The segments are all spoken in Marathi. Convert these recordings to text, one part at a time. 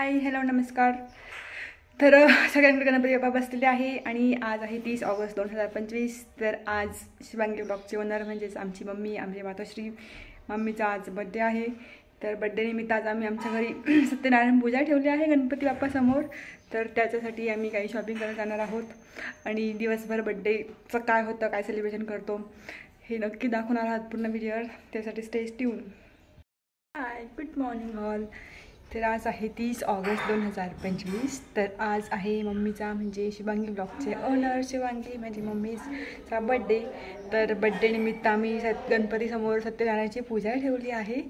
हाय हॅलो नमस्कार। तर सगळ्यांकडे गणपती बाप्पा बसलेले आहे आणि आज आहे 30 ऑगस्ट 2025। तर आज शिवांगी ब्लॉगची ओनर म्हणजेच आमची मम्मी, आमची मातोश्री मम्मीचा आज बड्डे आहे। तर बड्डे निमित्त आज आम्ही आमच्या घरी सत्यनारायण पूजा ठेवली आहे गणपती बाप्पा समोर। तर त्याच्यासाठी आम्ही काही शॉपिंग करायला जाणार आहोत आणि दिवसभर बड्डेचं काय होतं, काय सेलिब्रेशन करतो हे नक्की दाखवणार आहात पूर्ण व्हिडिओवर, त्यासाठी stay tune. Hi good morning all. तर आज आहे 30 ऑगस्ट 2025। तर आज आहे मम्मीचा म्हणजे शिवांगी ब्लॉगचे ओनर शिवांगी म्हणजे मम्मीचा बड्डे। तर बड्डे निमित्त आम्ही गणपतीसमोर सत्यनारायणाची पूजा ठेवली आहे।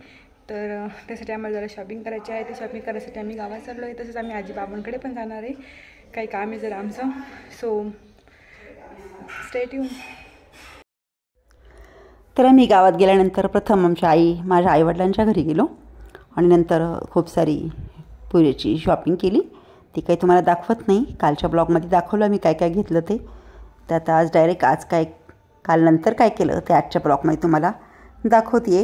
तर त्यासाठी आम्हाला जरा शॉपिंग करायची आहे। ते शॉपिंग करायसाठी आम्ही गावात चाललो आहे। तसंच आम्ही आजी बाबांकडे पण जाणार आहे, काही काम आहे जरा आमचं। So stay tune. तर आम्ही गावात गेल्यानंतर प्रथम माझ्या आईवडिलांच्या घरी गेलो आणि नंतर खूप सारी पुरेची शॉपिंग केली। ती काही तुम्हाला दाखवत नाही, कालच्या ब्लॉगमध्ये दाखवलं मी काय काय घेतलं ते। तर आता आज डायरेक्ट काल नंतर काय केलं ते आजच्या ब्लॉगमध्ये तुम्हाला दाखवते।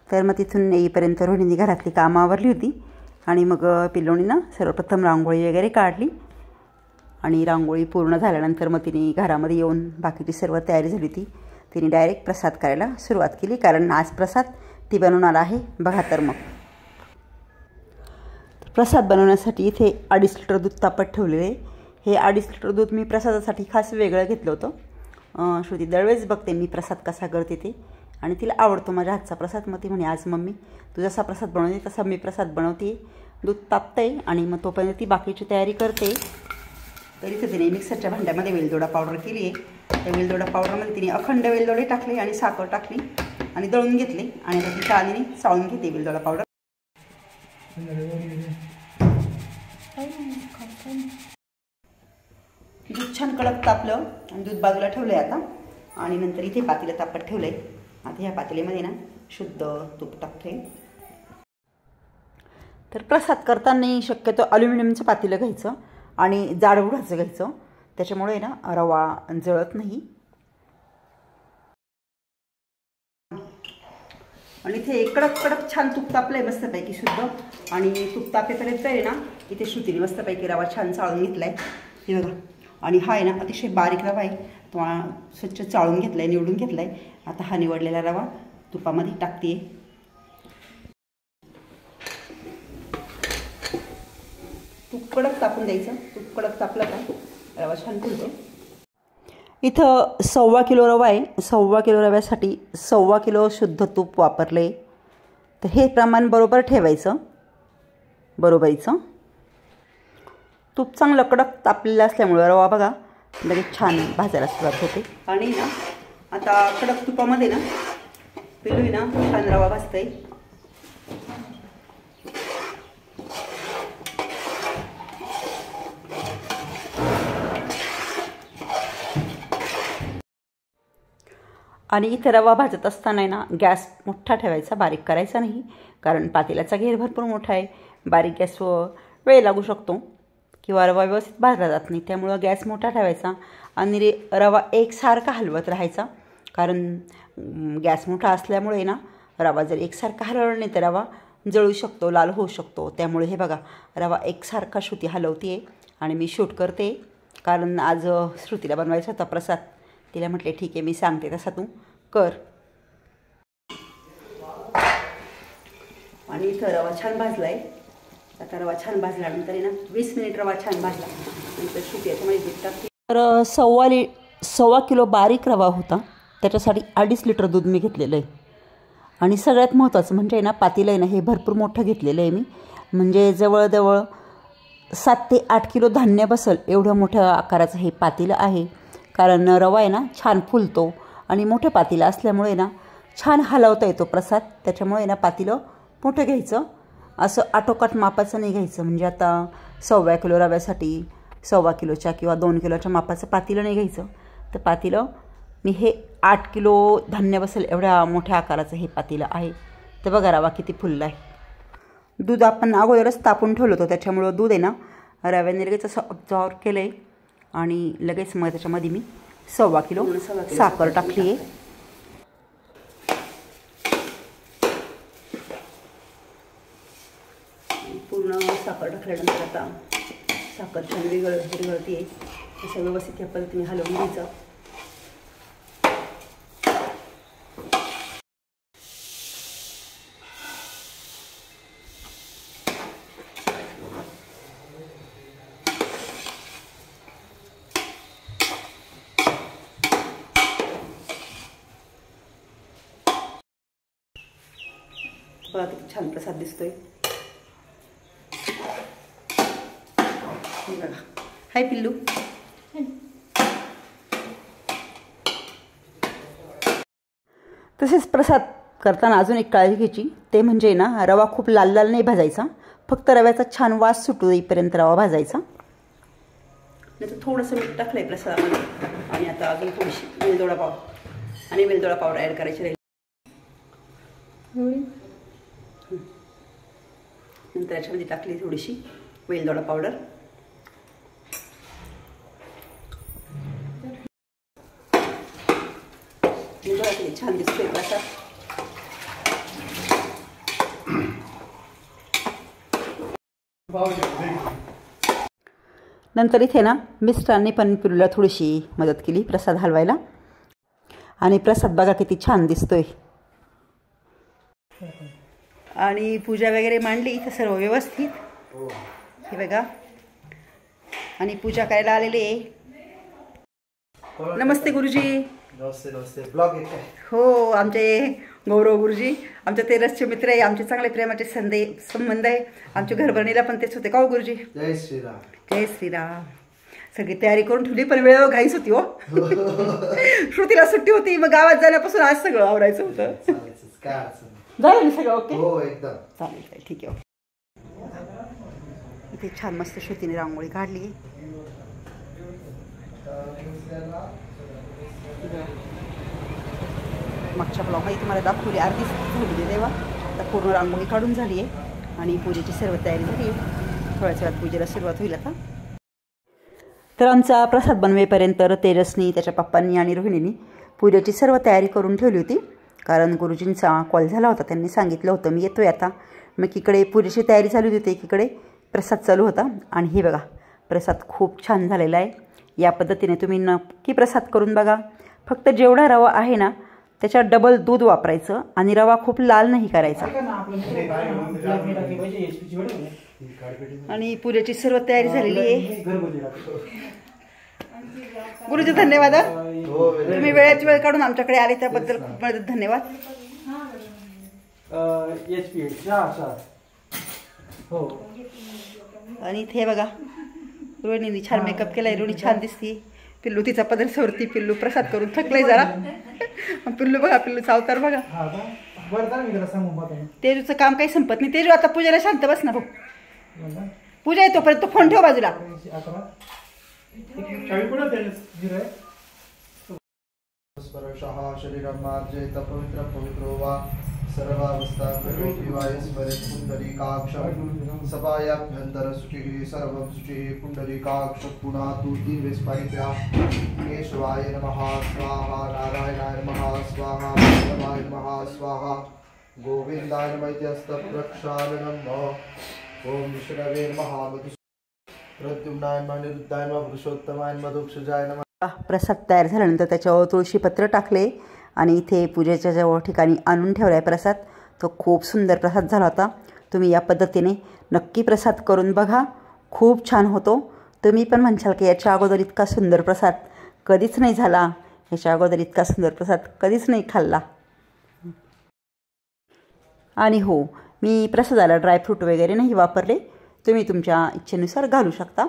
तर मग तिथून येईपर्यंत रोहिणीने घरातली कामं आवरली होती आणि मग पिल्लोणीनं सर्वप्रथम रांगोळी वगैरे काढली आणि रांगोळी पूर्ण झाल्यानंतर मग तिने घरामध्ये येऊन बाकीची सर्व तयारी झाली होती। तिने डायरेक्ट प्रसाद करायला सुरुवात केली, कारण आज प्रसाद ती बनवणार आहे। बघा तर मग प्रसाद बनवण्यासाठी इथे 2.5 लिटर दूध तापत ठेवलेले। हे 2.5 लिटर दूध मी प्रसादासाठी खास वेगळं घेतलं होतं। श्रुती दरवेळेस बघते मी प्रसाद कसा करते ते आणि तिला आवडतो माझ्या हातचा प्रसाद। मग ती म्हणे आज मम्मी तू जसा प्रसाद बनवते तसा मी प्रसाद बनवते। दूध तापते आणि मग तोपर्यंत ती बाकीची तयारी करते। तर इथे तिने मिक्सरच्या भांड्यामध्ये वेलदोडा पावडर केली आहे। त्या वेलदोडा पावडरमध्ये तिने अखंड वेलदोडे टाकले आणि साखर टाकली आणि दळून घेतले आणि आता ती चाळणीने चाळून घेते वेलदोडा पावडर। दूध छान कडक तापलं आणि दूध बाजूला ठेवलंय आता आणि नंतर इथे पातेलं तापत ठेवलंय। आता ह्या पातेल्यामध्ये ना शुद्ध तूप टाकते। तर प्रसाद करताना शक्यतो अल्युमिनियमचं पातेलं घ्यायचं आणि जाड बुडाचं घ्यायचं, त्याच्यामुळे ना रवा जळत नाही। आणि इथे कडक कडक छान तूप तापलंय मस्तपैकी शुद्ध। आणि तूप तापेपर्यंत आहे ना इथे श्रुतीने मस्तपैकी रवा छान चाळून घेतलाय, हे बघा। आणि हा आहे ना अतिशय बारीक रवा आहे, तो स्वच्छ चाळून घेतलाय, निवडून घेतलाय। आता हा निवडलेला रवा तुपामध्ये टाकते। तूप कडक तापून द्यायचं, तूप कडक तापलं का रवा छान फुलतो। इथं 1.25 किलो रवा आहे। 1.25 किलो रव्यासाठी 1.25 किलो शुद्ध तूप वापरले। तर हे प्रमाण बरोबर ठेवायचं, बरोबरीचं। तूप चांगलं कडक तापलेलं असल्यामुळं रवा बघा लगेच छान भाजायला सुरुवात होते। आणि ना आता कडक तुपामध्ये ना पिल्लू ना छान रवा भाजतंय। आणि इथे रवा भाजत असताना ना गॅस मोठा ठेवायचा, बारीक करायचा नाही, कारण पातेल्याचा घेर भरपूर मोठा आहे। बारीक गॅसवर वेळ लागू शकतो किंवा रवा व्यवस्थित भाजला जात नाही, त्यामुळं गॅस मोठा ठेवायचा आणि रवा एकसारखा हलवत राहायचा। कारण गॅस मोठा असल्यामुळे ना रवा जर एकसारखा हलवला नाही तर रवा जळू शकतो, लाल होऊ शकतो। त्यामुळे हे बघा रवा एकसारखा श्रुती हलवते आणि मी शूट करते, कारण आज श्रुतीला बनवायचा होता प्रसाद। तिला म्हटले ठीक आहे मी सांगते तसा तू कर। आणि इथं रवा छान भाजलाय। आता रवा छान भाजल्यानंतर ना 20 मिनिट रवा छान भाजला नंतर श्रुती याच्यामध्ये दूध टाकते। तर 1.25 किलो बारीक रवा होता, त्याच्यासाठी 2.5 लिटर दूध मी घेतलेलं आहे। आणि सगळ्यात महत्त्वाचं म्हणजे ना पातेलं आहे ना हे भरपूर मोठं घेतलेलं आहे मी, म्हणजे जवळजवळ 7 ते 8 किलो धान्य बसल एवढं मोठ्या आकाराचं हे पातेलं आहे। कारण रवा आहे ना छान फुलतो आणि मोठं पातेलं असल्यामुळे ना छान हलवता येतो प्रसाद, त्याच्यामुळे ना पातेलं मोठं घ्यायचं, असं आटोकाट मापाचं नाही घ्यायचं। म्हणजे आता 1.25 किलो रव्यासाठी 1.25 किलोच्या किंवा 2 किलोच्या मापाचं पातेलं नाही घ्यायचं। तर पातेलं मी हे 8 किलो धान्य बसेल एवढ्या मोठ्या आकाराचं हे पातेलं आहे। तर बघा रवा किती फुलला आहे। दूध आपण अगोदरच तापून ठेवलं होतं, त्याच्यामुळं दूध आहे ना रव्याने लगेच असं ऑब्झॉर्व केलं आहे आणि लगेच मग त्याच्यामध्ये मी 1.25 किलो साखर टाकली आहे। पूर्ण साखर टाकल्यानंतर आता साखर छान विरघळते. असं व्यवस्थित या पद्धतीने हलवून घ्यायचं. बघा किती छान प्रसाद दिसतोय. बघा. हाय पिल्लू. तसेच प्रसाद करताना अजून एक काळजी घ्यायची, ते म्हणजे ना रवा खूप लाल लाल नाही भाजायचा. फक्त रव्याचा छान वास सुटू येईपर्यंत रवा भाजायचा. नंतर थोडंसं मीठ टाकलंय प्रसादामध्ये आणि आता अजून थोडीशी वेलदोडा पावडर ॲड करायची राहील. नंतर याच्यामध्ये टाकली थोडीशी वेलदोडा पावडर. छान दिसतोय प्रसाद. नंतर इथे ना मिस्टरांनी पण पिल्लूला थोडीशी मदत केली प्रसाद हलवायला. आणि प्रसाद बघा किती छान दिसतोय. आणि पूजा वगैरे मांडली इथं सर्व व्यवस्थित. हे बघा. आणि पूजा करायला आलेले. नमस्ते गुरुजी. नमस्ते. ब्लॉग येते. हो, आमचे गौरव गुरुजी आमच्या तेरसचे मित्र आहे. आमचे चांगले प्रेमाचे संबंध आहे. आमच्या घरभरणीला पण तेच होते का हो गुरुजी. जय श्रीराम. जय श्रीराम. सगळी तयारी करून ठेवली पण वेळ घाईच होती हो. श्रुतीला सुट्टी होती, मग गावात जाण्यापासून आज सगळं आवरायचं होतं. झालं ना सगळं ओके. हो एकदम चालेल ठीक आहे. इथे छान मस्त श्रुतीने रांगोळी काढली. मागच्या ब्लॉगमध्ये तुम्हाला दाखवली अर्धी झाली तेव्हा. आता पूर्ण रांगोळी काढून झाली आहे आणि पूजेची सर्व तयारी झाली आहे. थोड्याच वेळात पूजेला सुरुवात होईल आता. तर आमचा प्रसाद बनवेपर्यंत तेजसनी, त्याच्या पप्पांनी आणि रोहिणींनी पूजेची सर्व तयारी करून ठेवली होती. कारण गुरुजींचा कॉल झाला होता, त्यांनी सांगितलं होतं मी येतोय आता. मग इकडे पूजेची तयारी चालू होती, एकीकडे प्रसाद चालू होता. आणि हे बघा प्रसाद खूप छान झालेला आहे. या पद्धतीने तुम्ही नक्की प्रसाद करून बघा. फक्त जेवढा रवा आहे ना त्याच्यात डबल दूध वापरायचं आणि रवा खूप लाल नाही करायचा. आणि पूजेची सर्व तयारी झालेली आहे. गुरुजी धन्यवाद. तुम्ही वेळेची वेळ काढून आमच्याकडे आले त्याबद्दल खूप धन्यवाद. आणि इथे बघा रोहिणीने छान मेकअप केलाय. रोहिणी छान दिसती. पिल्लू तिचा पदर सोडती. पिल्लू प्रसाद करून थकलंय जरा. पिल्लू बघा, पिल्लूचा अवतार बघा. तेजूचं काम काही संपत नाही. तेजू आता पूजेला शांत बस ना भाऊ. पूजा आहे तोपर्यंत तो फोन ठेव बाजूला. शरीरं मार्जयित पवित्रो वा सर्वावस्था करोति वायुस्मरेत् पुण्डरीकाक्षं सभायाभ्यन्तरं शुचिः सर्वं शुचिः पुण्डरीकाक्ष पुनातु दिव्यस्मरिभ्यः केशवाय नमः स्वाहा नारायणाय नमः स्वाहा माधवाय नमः स्वाहा गोविन्दाय नमः इत्यस्तप्रक्षालनं ओम विष्णवे नमः प्रद्युम्नाय नमः निरुद्धाय नमः पुरुषोत्तमाय नमः मधुक्षजाय नमः. प्रसाद तयार झाल्यानंतर त्याच्यावर तुळशीपत्र टाकले आणि इथे पूजेच्या जवळ ठिकाणी आणून ठेवला आहे प्रसाद. तो खूप सुंदर प्रसाद झाला होता. तुम्ही या पद्धतीने नक्की प्रसाद करून बघा. खूप छान होतो. तुम्ही पण म्हणशाल की याच्या अगोदर इतका सुंदर प्रसाद कधीच नाही झाला. याच्या अगोदर इतका सुंदर प्रसाद कधीच नाही खाल्ला. आणि हो, मी प्रसादाला ड्रायफ्रूट वगैरे नाही वापरले. तुम्ही तुमच्या इच्छेनुसार घालू शकता.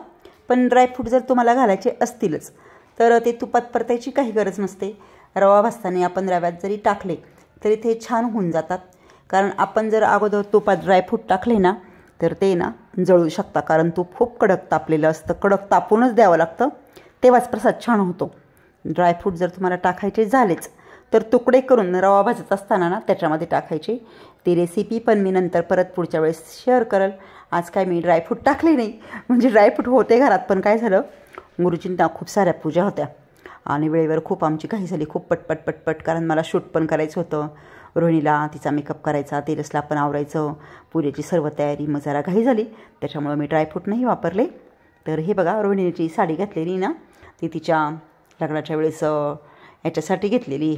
पण ड्रायफ्रूट जर तुम्हाला घालायचे असतीलच तर ते तुपात परतायची काही गरज नसते. रवा भाजताना आपण रव्यात जरी टाकले तरी ते छान होऊन जातात. कारण आपण जर अगोदर तुपात ड्रायफ्रूट टाकले ना तर ते ना जळू शकतात. कारण तूप खूप कडक तापलेलं असतं. कडक तापूनच द्यावं लागतं, तेव्हाच प्रसाद छान होतो. ड्रायफ्रूट जर तुम्हाला टाकायचे झालेच तर तुकडे करून रवा भाजत असताना ना त्याच्यामध्ये टाकायचे. ती रेसिपी पण मी नंतर परत पुढच्या वेळेस शेअर करेल. आज काय मी ड्रायफ्रूट टाकले नाही, म्हणजे ड्रायफ्रूट होते घरात पण काय झालं, गुरुजींना खूप साऱ्या पूजा होत्या आणि वेळेवर खूप आमची काही झाली, खूप पटपट कारण मला शूट पण करायचं होतं. रोहिणीला तिचा मेकअप करायचा, तेजसला पण आवरायचं, पूजेची सर्व तयारी. मग जरा घाई झाली त्याच्यामुळं मी ड्रायफ्रूट नाही वापरले. तर हे बघा रोहिणीची साडी घातलेली ना ती तिच्या लग्नाच्या वेळेस याच्यासाठी घेतलेली,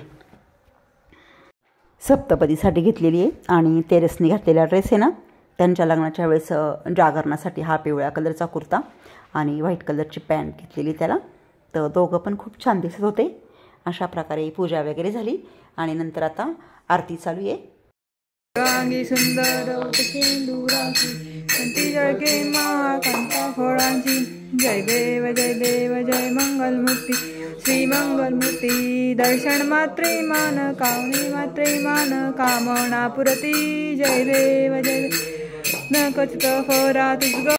सप्तपदीसाठी घेतलेली आहे. आणि तेजसने घातलेला ड्रेस आहे ना त्यांच्या लग्नाच्या वेळेस जागरणासाठी हा पिवळ्या कलरचा कुर्ता आणि व्हाईट कलरची पॅन्ट घेतलेली त्याला. तर दोघं पण खूप छान दिसत होते. अशा प्रकारे पूजा वगैरे झाली आणि नंतर आता आरती चालू आहे. रांगी सुंदर सिंदुराची कंठी जळके कांता फळांची. जय देव जय मंगलमूर्ती श्री मंगलमूर्ती. दर्शन मात्रे मान कामनी मात्रे मान कामना पुरती. जय देव न कचित फरा तुझ.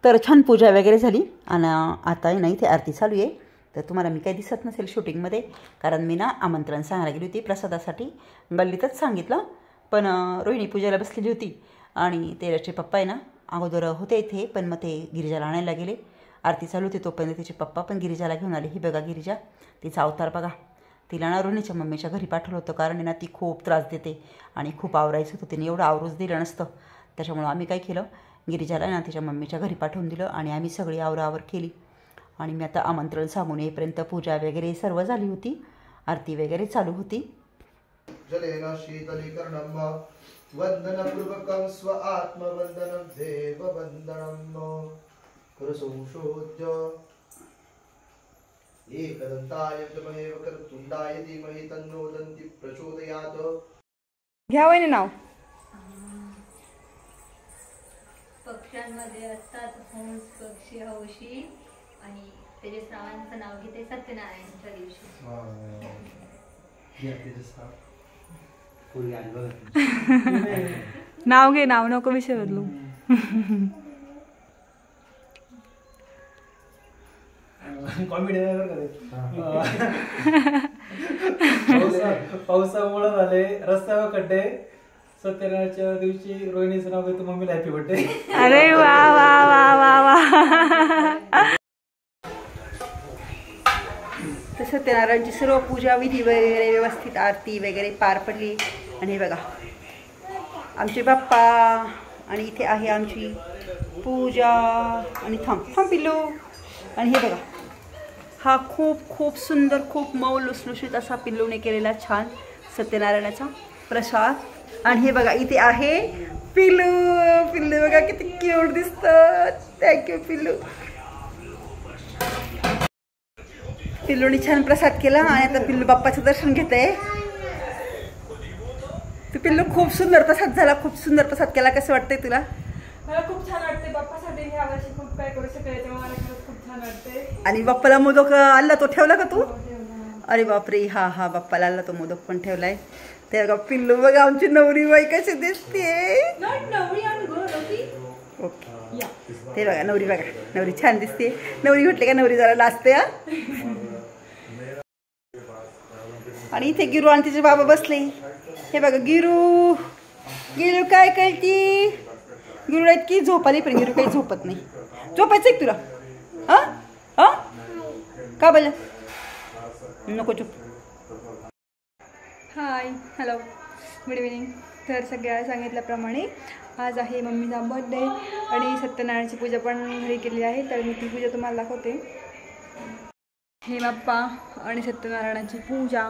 तर छान पूजा वगैरे झाली आणि आता आहे ना इथे आरती चालू आहे. तर तुम्हाला मी काही दिसत नसेल शूटिंगमध्ये, कारण मी ना आमंत्रण सांगायला गेली होती प्रसादासाठी, गल्लीतच सांगितलं. पण रोहिणी पूजेला बसलेली होती आणि तेजसचे पप्पा आहे ना अगोदर होते इथे, पण मग ते गिरिजाला आणायला गेले. आरती चालू होती तोपर्यंत तिचे पप्पा पण गिरिजाला घेऊन आले. ही बघा गिरिजा, तिचा अवतार बघा. तिला ना रोहिणीच्या मम्मीच्या घरी पाठवलं होतं, कारण ना ती खूप त्रास देते आणि खूप आवरायचं होतं. तिने एवढं आवरूच दिलं नसतं. त्याच्यामुळं आम्ही काय केलं, गिरिजाला ना तिच्या मम्मीच्या घरी पाठवून दिलं आणि आम्ही सगळी आवरावर केली. आणि मी आता आमंत्रण सांगून येईपर्यंत पूजा वगैरे सर्व झाली होती, आरती वगैरे चालू होती. जलेन शीतलीकरणं वंदनपूर्वकं स्व आत्मवंदनं देववन्दनं करसंशोध्य एकदन्ताय विद्महे वक्रतुण्डाय धीमहि तन्नो दन्ति प्रचोदयात्. घ्या वहिनी नाव. पक्ष्यांमध्ये असतात हंस, पक्षी, हौशी आणि त्याचे श्रावांचं नाव घेते सत्यनारायणच्या दिवशी. नाव घे, नाव नको विषय बदलू. पावसामुळे झाले रस्त्यावर खड्डे. सत्यनारायणच्या दिवशी रोहिणीचं नाव घेतो मम्मीला हॅपी बर्थडे. अरे वा वा वा वा वा. तर सत्यनारायणची सर्व पूजा विधी वगैरे व्यवस्थित आरती वगैरे पार पडली. आणि हे बघा आमचे बाप्पा आणि इथे आहे आमची पूजा. आणि थांब पिल्लू. आणि हे बघा हा खूप खूप सुंदर खूप मऊ लुसलुशीत असा पिल्लूने केलेला छान सत्यनारायणाचा प्रसाद. आणि हे बघा इथे आहे पिल्लू. पिल्लू बघा किती क्यूट दिसतं. थँक्यू पिल्लू. पिल्लूने छान प्रसाद केला आणि आता पिल्लू बाप्पाचं दर्शन घेते. तू पिल्लू खूप सुंदर प्रसाद झाला, खूप सुंदर प्रसाद केला. कसं वाटतंय तुला? मला खूप छान वाटते. बाप्पासाठी ह्या वर्षी खूप काय करू शकते, मला खरंच खूप छान वाटते. आणि बाप्पाला मोदक आणला तो ठेवला का तू? अरे बापरे, हा हा बाप्पाला आणला तो मोदक पण ठेवलाय. ते बघा पिल्लू बघा आमची नवरी बाई कशी दिसते. ओके ते बघा नवरी बघा, नवरी छान दिसते. नवरी म्हटले का नवरी जरा लाजते. आणि इथे गिरू आणि तिचे बाबा बसले. हे बघा गिरू. गिरू काय करती? गिरूला इतकी झोप आली पण गिरू काही झोपत नाही. झोपायचं आहे तुला? हां हां का बोल नको चुप. Hi hello good evening. तर सगळ्या सांगितल्याप्रमाणे आज आहे मम्मीचा बर्थडे आणि सत्यनारायणची पूजा पण घरी केली आहे. तर मी ती पूजा तुम्हाला दाखवते. हे बाप्पा आणि सत्यनारायणाची पूजा.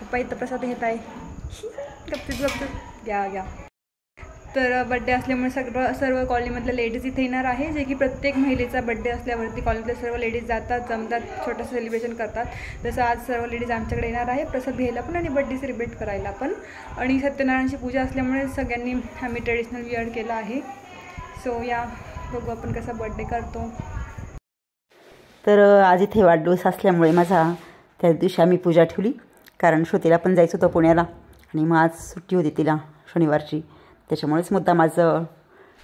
पप्पा इथं प्रसाद घेत आहे. गपचूप घ्या. तर बड्डे असल्यामुळे सर्व कॉलनीमधल्या लेडीज इथे येणार आहे, जे की प्रत्येक महिलेचा बड्डे असल्यावरती कॉलनीतल्या सर्व लेडीज जातात, जमतात, छोटंसं सेलिब्रेशन करतात. जसं आज सर्व लेडीज आमच्याकडे येणार आहे प्रसाद घ्यायला पण आणि बड्डे सेलिब्रेट करायला पण. आणि सत्यनारायणची पूजा असल्यामुळे सगळ्यांनी आम्ही ट्रेडिशनल विअर केलं आहे. सो या बघू आपण कसा बड्डे करतो. तर आज इथे वाढदिवस असल्यामुळे माझा त्या दिवशी आम्ही पूजा ठेवली, कारण श्रुतीला पण जायचं होतं पुण्याला आणि मग आज सुट्टी होती तिला शनिवारची. त्याच्यामुळेच मुद्दा माझं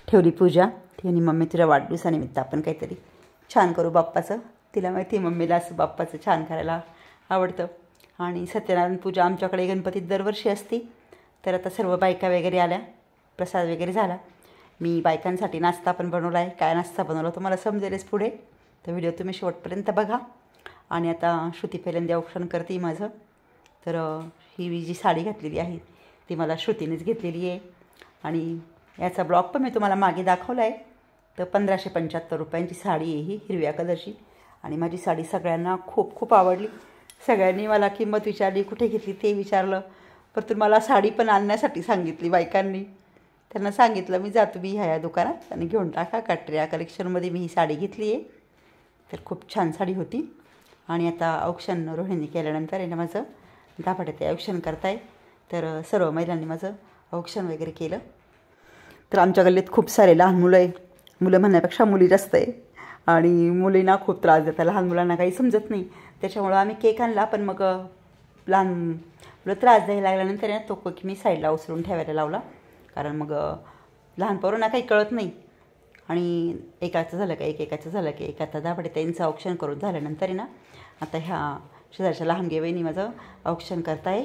ठेवली पूजा. ती आणि मम्मी तुझ्या वाढदिवसानिमित्त आपण काहीतरी छान करू बाप्पाचं. तिला माहिती आहे मम्मीला असं बाप्पाचं छान करायला आवडतं. आणि सत्यनारायण पूजा आमच्याकडे गणपतीत दरवर्षी असते. तर आता सर्व बायका वगैरे आल्या, प्रसाद वगैरे झाला. मी बायकांसाठी नाश्ता पण बनवला आहे. काय नाश्ता बनवला तुम्हाला समजेलच पुढे. तर व्हिडिओ तुम्ही शेवटपर्यंत बघा. आणि आता श्रुती पहिल्यांदा औक्षण करते माझं. तर ही मी जी साडी घातलेली आहे ती मला श्रुतीनेच घेतलेली आहे आणि याचा ब्लॉग पण मी तुम्हाला मागे दाखवला आहे. तर 1575 रुपयांची साडी आहे ही हिरव्या कलरची आणि माझी साडी सगळ्यांना खूप खूप आवडली. सगळ्यांनी मला किंमत विचारली, कुठे घेतली ते विचारलं, पण मला साडी पण आणण्यासाठी सांगितली बायकांनी. त्यांना सांगितलं मी जा तुम्ही ह्या दुकानात आणि घेऊन टाका. कटरिया कलेक्शनमध्ये मी ही साडी घेतली आहे. तर खूप छान साडी होती. आणि आता औक्षण रोहिणी केल्यानंतर आहे ना माझं दाभाडे ते औक्षण करताय. तर सर्व महिलांनी माझं औक्षण वगैरे केलं. तर आमच्या गल्लीत खूप सारे लहान मुलं आहे. मुलं म्हणण्यापेक्षा मुली जास्त आहे आणि मुलींना खूप त्रास देतात. लहान मुलांना काही समजत नाही, त्याच्यामुळं आम्ही केक आणला. पण मग लहान मुलं त्रास द्यायला लागल्यानंतर ना तो केक मी साईडला उचलून ठेवायला लावला, कारण मग लहान पोरांना काही कळत नाही. आणि एकाचं झालं का एकाचं झालं की एक. आता दाभाडे त्यांचं औक्षण करून झाल्यानंतर आहे ना आता ह्या शेजारच्या लहान गेवईनी माझं औक्षण करताय.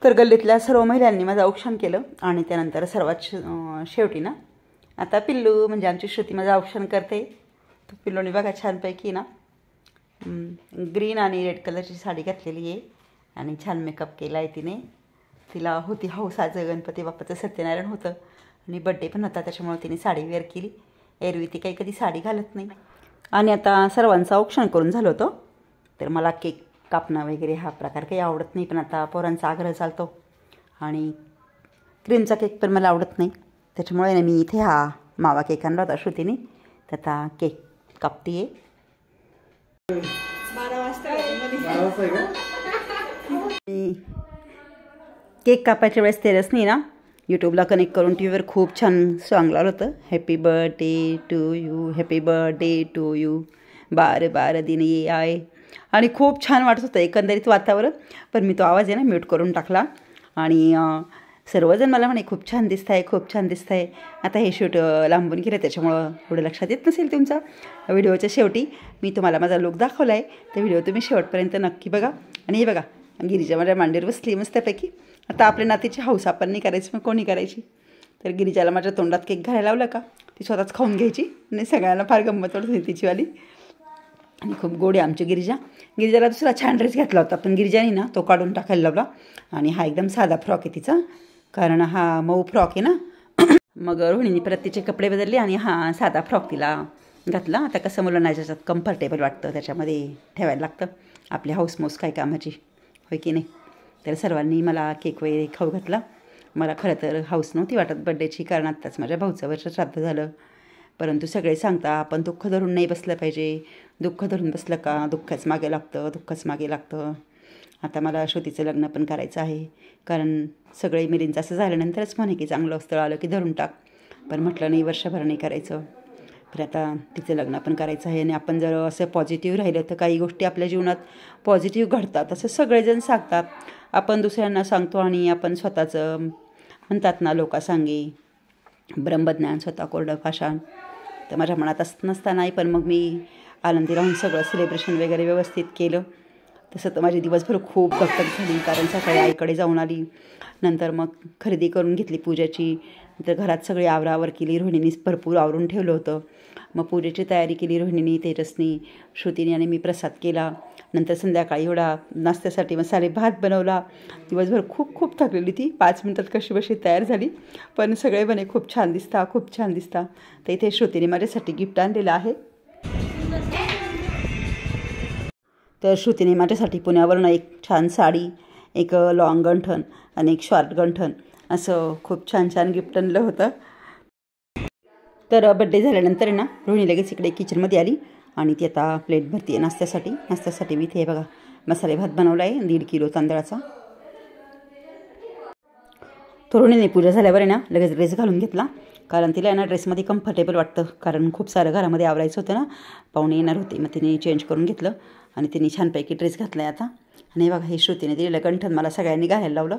तर गल्लीतल्या सर्व महिलांनी माझं औक्षण केलं आणि त्यानंतर सर्वात शेवटी ना आता पिल्लू म्हणजे आमची श्रुती माझं औक्षण करते. तर पिल्लूने बघा छानपैकी ना ग्रीन आणि रेड कलरची साडी घातलेली आहे आणि छान मेकअप केला आहे तिने. तिला होती हौस, आज गणपती बाप्पाचं सत्यनारायण होतं आणि बड्डे पण होता, त्याच्यामुळे तिने साडी वेअर केली. एरवी ती काही कधी साडी घालत नाही. आणि आता सर्वांचं औक्षण करून झालं होतं. तर मला केक कापणं वगैरे हा प्रकार काही आवडत नाही, पण आता पोरांचा आग्रह चालतो आणि क्रीमचा केक पण मला आवडत नाही, त्याच्यामुळे मी इथे हा मावा केक आणला होता श्रुतीने. तर आता केक कापते आहे. 12 वाजता केक कापायच्या वेळेस तेरसनी ना यूट्यूबला कनेक्ट करून टी व्हीवर खूप छान सॉंग लावलं होतं. Happy birthday to you, happy birthday to you, 12 दिन ये आए. आणि खूप छान वाटत होतं एकंदरीत वातावरण. पण मी तो आवाज आहे ना म्यूट करून टाकला आणि सर्वजण मला म्हणे खूप छान दिसत आहे, खूप छान दिसत आहे. आता हे शूट लांबून गेलं त्याच्यामुळं एवढं लक्षात येत नसेल तुमच्या. व्हिडिओच्या शेवटी मी तुम्हाला माझा लुक दाखवला आहे. तर व्हिडिओ तुम्ही शेवटपर्यंत नक्की बघा. आणि हे बघा गिरिजा माझ्या मांडीवर बसली मस्तपैकी. आता आपल्या नातीची हौस आपण नाही करायची मग कोणी करायची. तर गिरिजाला माझ्या तोंडात केक घालायला लावलं का ती स्वतःच खाऊन घ्यायची आणि सगळ्यांना फार गंमत वाटत होती तिचीवाली. आणि खूप गोड आहे आमची गिरिजा. गिरिजाला दुसरा छान ड्रेस घातला होता, पण गिरिजाने ना तो काढून टाकायला लावला. आणि हा एकदम साधा फ्रॉक आहे तिचा, कारण हा मऊ फ्रॉक आहे ना. मग रोहिणीने परत तिचे कपडे बदलले आणि हा साधा फ्रॉक तिला घातला. आता कसं मुलांना ज्याच्यात कम्फर्टेबल वाटतं त्याच्यामध्ये ठेवायला लागतं आपली हाऊसमौस काय कामाची, होय की नाही. तर सर्वांनी मला केक वगैरे खाऊ घातला. मला खरं तर हाऊस नव्हती वाटत बड्डेची, कारण आत्ताच माझ्या भाऊचं वर्ष श्राद्ध झालं. परंतु सगळे सांगता आपण दुःख धरून नाही बसलं पाहिजे. दुःख धरून बसलं का दुःखच मागे लागतं, दुःखच मागे लागतं. आता मला श्रुतीचं लग्न पण करायचं आहे, कारण सगळे मिलींचं असं झाल्यानंतरच म्हणे की चांगलं स्थळ आलं की धरून टाक. पण म्हटलं नाही, वर्षभर नाही करायचं. तर आता तिचं लग्न पण करायचं आहे. आणि आपण जर असं पॉझिटिव्ह राहिलं तर काही गोष्टी आपल्या जीवनात पॉझिटिव्ह घडतात असं सगळेजण सांगतात. आपण दुसऱ्यांना सांगतो आणि आपण स्वतःचं म्हणतात ना लोकांसांगी ब्रह्मज्ञान स्वतः कोरडं पाषाण. तर माझ्या मनात असत नसतानाही पण मग मी आनंदी राहून सगळं सेलिब्रेशन वगैरे व्यवस्थित केलं. तसं तर माझी दिवसभर खूप दगदग झाली, कारण सकाळी आईकडे जाऊन आली, नंतर मग खरेदी करून घेतली पूजेची, नंतर घरात सगळी आवरावर केली. रोहिणीने भरपूर आवरून ठेवलं होतं. मग पूजेची तयारी केली रोहिणीने, तेजसनी, श्रुतीने आणि मी प्रसाद केला. नंतर संध्याकाळी एवढा नाश्त्यासाठी मसाले भात बनवला. दिवसभर खूप खूप थकलेली ती. 5 मिनिटात कशी बशी तयार झाली. पण सगळे म्हणे खूप छान दिसता, खूप छान दिसता. तर इथे श्रुतीने माझ्यासाठी गिफ्ट आणलेलं आहे. तर श्रुतीने माझ्यासाठी पुण्यावरून एक छान साडी, एक लॉंग गंठण आणि एक शॉर्ट गंठण असं खूप छान छान गिफ्ट आणलं होतं. तर बड्डे झाल्यानंतर ना रोहिणी लगेच इकडे किचनमध्ये आली आणि ती आता प्लेट भरती आहे नाश्त्यासाठी. नाश्त्यासाठी मी इथे बघा मसाले भात बनवला आहे 1.5 किलो तांदळाचा. तरुणीने पूजा झाल्यावर आहे ना लगेच ड्रेस घालून घेतला, कारण तिला आहे ना ड्रेसमध्ये कम्फर्टेबल वाटतं, कारण खूप सारं घरामध्ये आवरायचं होतं ना, पाहुणे येणार होते. मग तिने चेंज करून घेतलं आणि तिने छानपैकी ड्रेस घातला आहे आता. आणि बघा हे श्रुतीने दिलेलं गंठन मला सगळ्यांनी घालायला लावलं.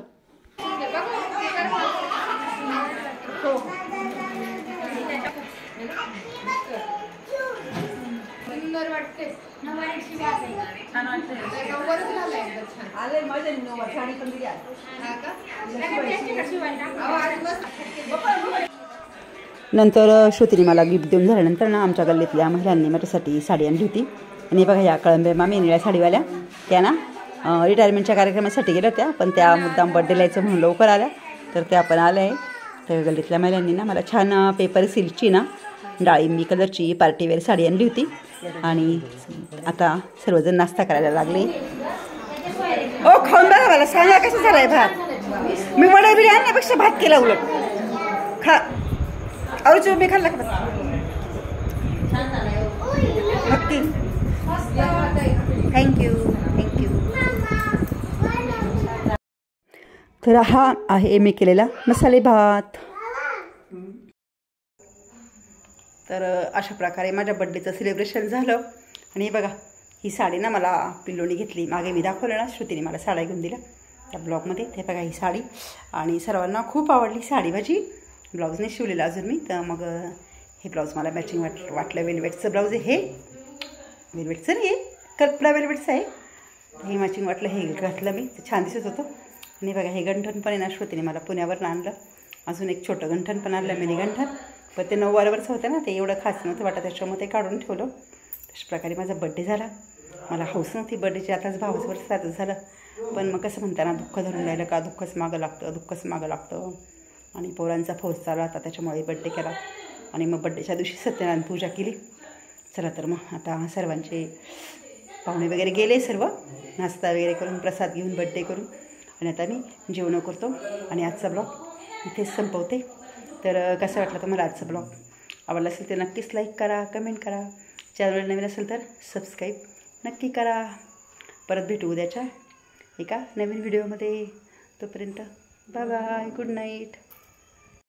नंतर श्रुतीने मला गिफ्ट देऊन झाल्यानंतर ना आमच्या गल्लीतल्या महिलांनी माझ्यासाठी साडी आणली होती. आणि बघा या कळंबे मामी निळ्या साडीवाल्या त्या ना रिटायरमेंटच्या कार्यक्रमासाठी गेल्या होत्या, पण त्या मुद्दाम बड्डेला यायचं म्हणून लवकर आल्या, तर त्या पण आल्या आहे. तर गल्लीतल्या महिलांनी ना मला छान पेपर सिल्कची ना डाळिंबी कलरची पार्टीवेअर साडी आणली होती. आणि आता सर्वजण नाश्ता करायला लागले. ओ खाऊन बघा, मला सांगा कसं झालं आहे भात. मी वडे बिडे आणण्यापेक्षा भात केला उलट. खा अरुच मी खाल्ला का नक्की. Thank you thank you. तर हा आहे मी केलेला मसाले भात. तर अशा प्रकारे माझ्या बड्डेचं सेलिब्रेशन झालं. आणि बघा ही साडी ना मला पिल्लोनी घेतली. मागे मी दाखवलं ना श्रुतीने मला साड्या घेऊन दिल्या त्या ब्लॉगमध्ये. ते बघा ही साडी, आणि सर्वांना खूप आवडली साडी माझी. ब्लाऊजने शिवलेलं अजून मी, तर मग हे ब्लाऊज मला मॅचिंग वाटलं. वेलवेटचं ब्लाऊज आहे हे, वेलवेटचं नाही आहे, कपडा वेलवेटचं आहे. हे मॅचिंग वाटलं, हे घातलं मी, ते छान दिसत होतं. आणि बघा हे गंठन पण आहे ना श्रुतीने मला पुण्यावरून आणलं. अजून एक छोटं गंठन पण आणलं, मिनी गंठन, पण ते 9 वारवरचं होतं ना, ते एवढं खास नव्हतं वाटत, त्याच्यामुळे ते काढून ठेवलं. अशा प्रकारे माझा बड्डे झाला. मला हौस नव्हती बड्डेची, आताच 22 वर्षाचं झालं, पण मग कसं म्हणताना दुःख धरून राहिलं का दुःखच मागं लागतं, दुःखच मागं लागतं. आणि पोरांचा फौज चालू आता, त्याच्यामुळे बड्डे केला. आणि मग बड्डेच्या दिवशी सत्यनारायण पूजा केली. चला तर मग आता सर्वांचे पाहुणे वगैरे गेले, सर्व नाश्ता वगैरे करून प्रसाद घेऊन बड्डे करून, आणि आता मी जेवण करतो आणि आजचा ब्लॉग इथेच संपवते. तर कसं वाटलं तुम्हाला आजचा ब्लॉग? आवडला असेल तर नक्कीच लाईक करा, कमेंट करा. चॅनल नवीन असेल तर सबस्क्राईब नक्की करा. परत भेटू उद्याच्या एका नवीन व्हिडिओमध्ये. तोपर्यंत बाय बाय, गुड नाईट.